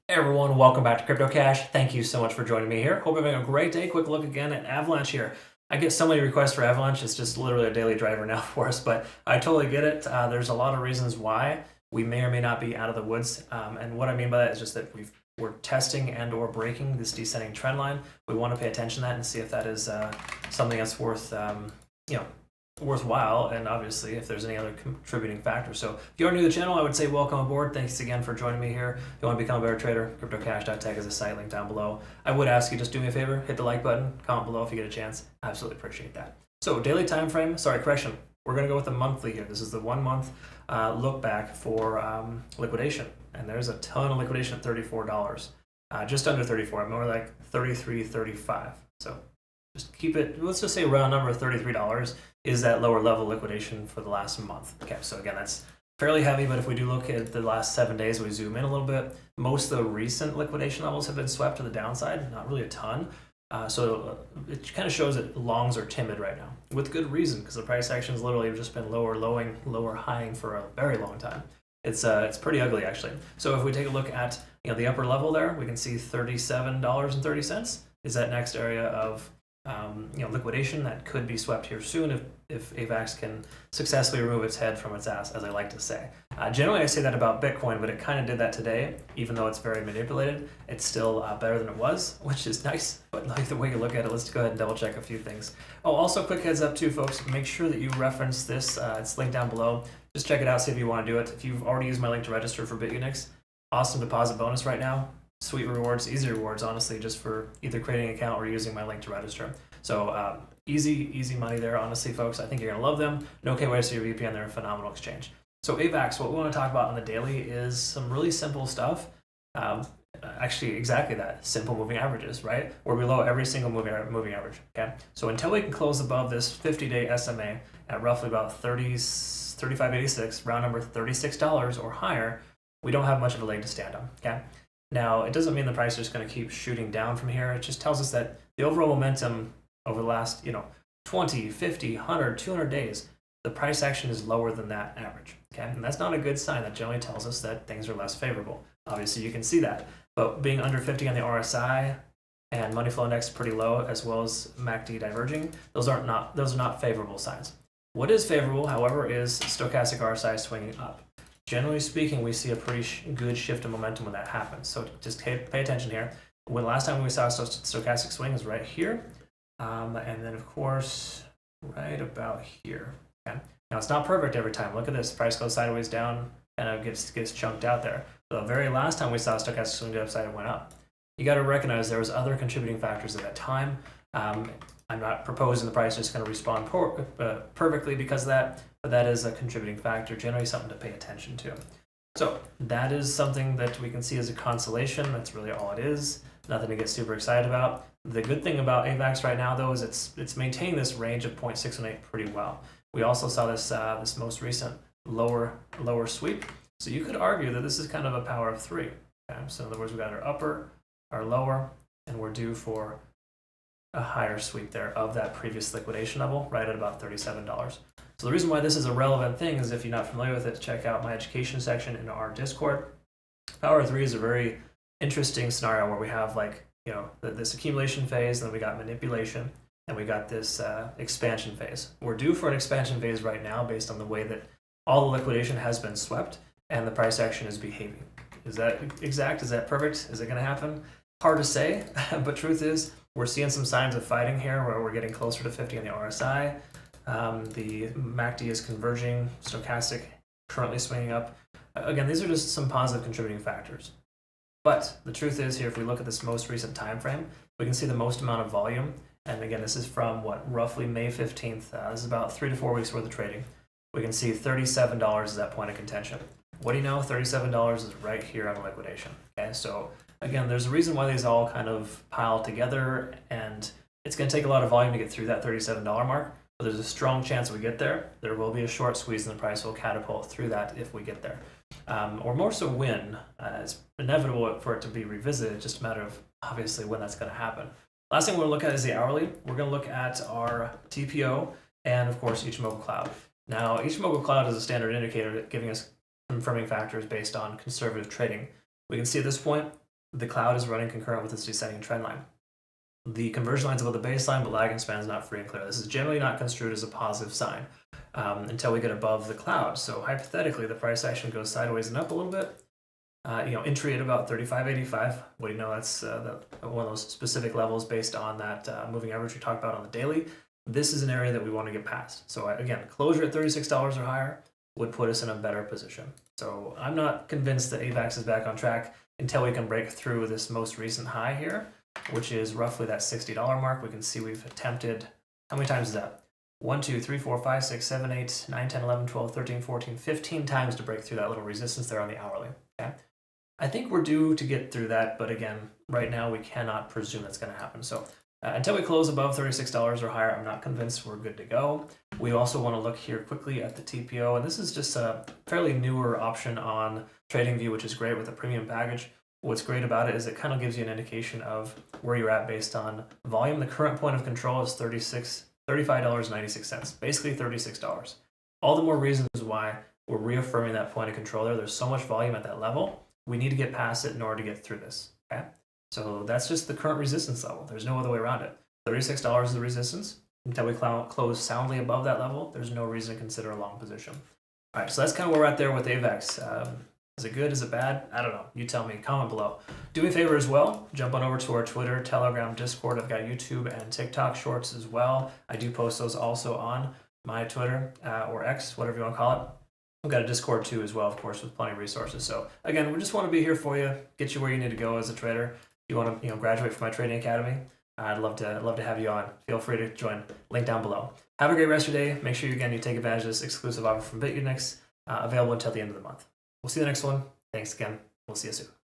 Hey everyone, welcome back to CryptoCache. Thank you so much for joining me here. Hope you're having a great day. Quick look again at Avalanche here. I get so many requests for Avalanche, it's just literally a daily driver now for us, but I totally get it. There's a lot of reasons why we may or may not be out of the woods. And what I mean by that is just that we're testing and or breaking this descending trend line. We want to pay attention to that and see if that is something that's worth, worthwhile, and obviously if there's any other contributing factors. So if you are new to the channel, I would say welcome aboard. Thanks again for joining me here. If you want to become a better trader, CryptoCache.tech is a site link down below. I would ask you just do me a favor, hit the like button, comment below if you get a chance. Absolutely appreciate that. So daily time frame, correction. We're going to go with the monthly here. This is the 1 month look back for liquidation, and there's a ton of liquidation at $34, just under 34, more like 33, 35. So just keep it, let's just say round number of $33 is that lower level liquidation for the last month. Okay, so again, that's fairly heavy, but if we do look at the last 7 days, we zoom in a little bit, most of the recent liquidation levels have been swept to the downside, not really a ton. So it kind of shows that longs are timid right now, with good reason, because the price action has literally just been lower lowing, lower highing for a very long time. It's pretty ugly actually. So if we take a look at the upper level there, we can see $37.30 is that next area of liquidation that could be swept here soon if AVAX can successfully remove its head from its ass, as I like to say. Generally, I say that about Bitcoin, but it kind of did that today. Even though it's very manipulated, it's still better than it was, which is nice. But like the way you look at it, let's go ahead and double check a few things. Oh, also quick heads up too, folks. Make sure that you reference this. It's linked down below. Just check it out, see if you want to do it. If you've already used my link to register for Bitunix, awesome deposit bonus right now. Sweet rewards, easy rewards, honestly, just for either creating an account or using my link to register. So easy money there, honestly, folks. I think you're going to love them. No KYC or VPN, they're a phenomenal exchange. So AVAX, what we want to talk about on the daily is some really simple stuff. Actually, exactly that, simple moving averages, right? We're below every single moving average, okay? So until we can close above this 50-day SMA at roughly about $35.86, round number $36 or higher, we don't have much of a leg to stand on, okay? Now, it doesn't mean the price is just going to keep shooting down from here. It just tells us that the overall momentum over the last 20, 50, 100, 200 days, the price action is lower than that average. Okay, and that's not a good sign. That generally tells us that things are less favorable. Obviously, you can see that. But being under 50 on the RSI and money flow index pretty low, as well as MACD diverging, those are not favorable signs. What is favorable, however, is stochastic RSI swinging up. Generally speaking, we see a pretty good shift in momentum when that happens. So just pay attention here. When last time we saw a stochastic swing is right here. And then, of course, right about here. Okay. Now, it's not perfect every time. Look at this. Price goes sideways down, kind of gets chunked out there. The very last time we saw a stochastic swing to upside, it went up. You got to recognize there was other contributing factors at that time. I'm not proposing the price is just going to respond perfectly because of that, but that is a contributing factor, generally something to pay attention to. So that is something that we can see as a consolation. That's really all it is. Nothing to get super excited about. The good thing about AVAX right now, though, is it's maintained this range of 0.618 pretty well. We also saw this this most recent lower sweep. So you could argue that this is kind of a power of three. Okay? So in other words, we got our upper, our lower, and we're due for a higher sweep there of that previous liquidation level, right at about $37. So the reason why this is a relevant thing is if you're not familiar with it, check out my education section in our Discord. Power 3 is a very interesting scenario where we have this accumulation phase, then we got manipulation, and we got this expansion phase. We're due for an expansion phase right now based on the way that all the liquidation has been swept and the price action is behaving. Is that exact? Is that perfect? Is it going to happen? Hard to say, but truth is, we're seeing some signs of fighting here where we're getting closer to 50 on the RSI. The MACD is converging, stochastic currently swinging up. Again, these are just some positive contributing factors. But the truth is here, if we look at this most recent time frame, we can see the most amount of volume. And again, this is from roughly May 15th. This is about 3 to 4 weeks worth of trading. We can see $37 is that point of contention. What do you know? $37 is right here on liquidation. Okay, so again, there's a reason why these all kind of pile together, and it's going to take a lot of volume to get through that $37 mark, but there's a strong chance we get there. There will be a short squeeze and the price will catapult through that if we get there. Or more so when. It's inevitable for it to be revisited, it's just a matter of obviously when that's going to happen. Last thing we're going to look at is the hourly. We're going to look at our TPO and, of course, Ichimoku Cloud. Now, Ichimoku Cloud is a standard indicator giving us confirming factors based on conservative trading. We can see at this point, the cloud is running concurrent with this descending trend line. The conversion line's above the baseline, but lagging span is not free and clear. This is generally not construed as a positive sign until we get above the cloud. So hypothetically, the price action goes sideways and up a little bit. Entry at about 35.85. What do you know? That's one of those specific levels based on that moving average we talked about on the daily. This is an area that we want to get past. So again, closure at $36 or higher would put us in a better position. So I'm not convinced that AVAX is back on track until we can break through this most recent high here, which is roughly that $60 mark. We can see we've attempted, how many times is that? 1, 2, 3, 4, 5, 6, 7, 8, 9, 10, 11, 12, 13, 14, 15 times to break through that little resistance there on the hourly. Okay, I think we're due to get through that, but again, right now we cannot presume that's going to happen. So until we close above $36 or higher, I'm not convinced we're good to go. We also want to look here quickly at the TPO, and this is just a fairly newer option on TradingView, which is great with a premium package. What's great about it is it kind of gives you an indication of where you're at based on volume. The current point of control is $35.96, basically $36. All the more reasons why we're reaffirming that point of control there. There's so much volume at that level. We need to get past it in order to get through this. Okay, so that's just the current resistance level. There's no other way around it. $36 is the resistance. Until we close soundly above that level, there's no reason to consider a long position. All right, so that's kind of where we're at there with AVAX. Is it good? Is it bad? I don't know. You tell me. Comment below. Do me a favor as well. Jump on over to our Twitter, Telegram, Discord. I've got YouTube and TikTok shorts as well. I do post those also on my Twitter or X, whatever you want to call it. I've got a Discord too as well, of course, with plenty of resources. So again, we just want to be here for you, get you where you need to go as a trader. If you want to graduate from my trading academy, I'd love to have you on. Feel free to join. Link down below. Have a great rest of your day. Make sure you take advantage of this exclusive offer from Bitunix, available until the end of the month. We'll see you in the next one. Thanks again. We'll see you soon.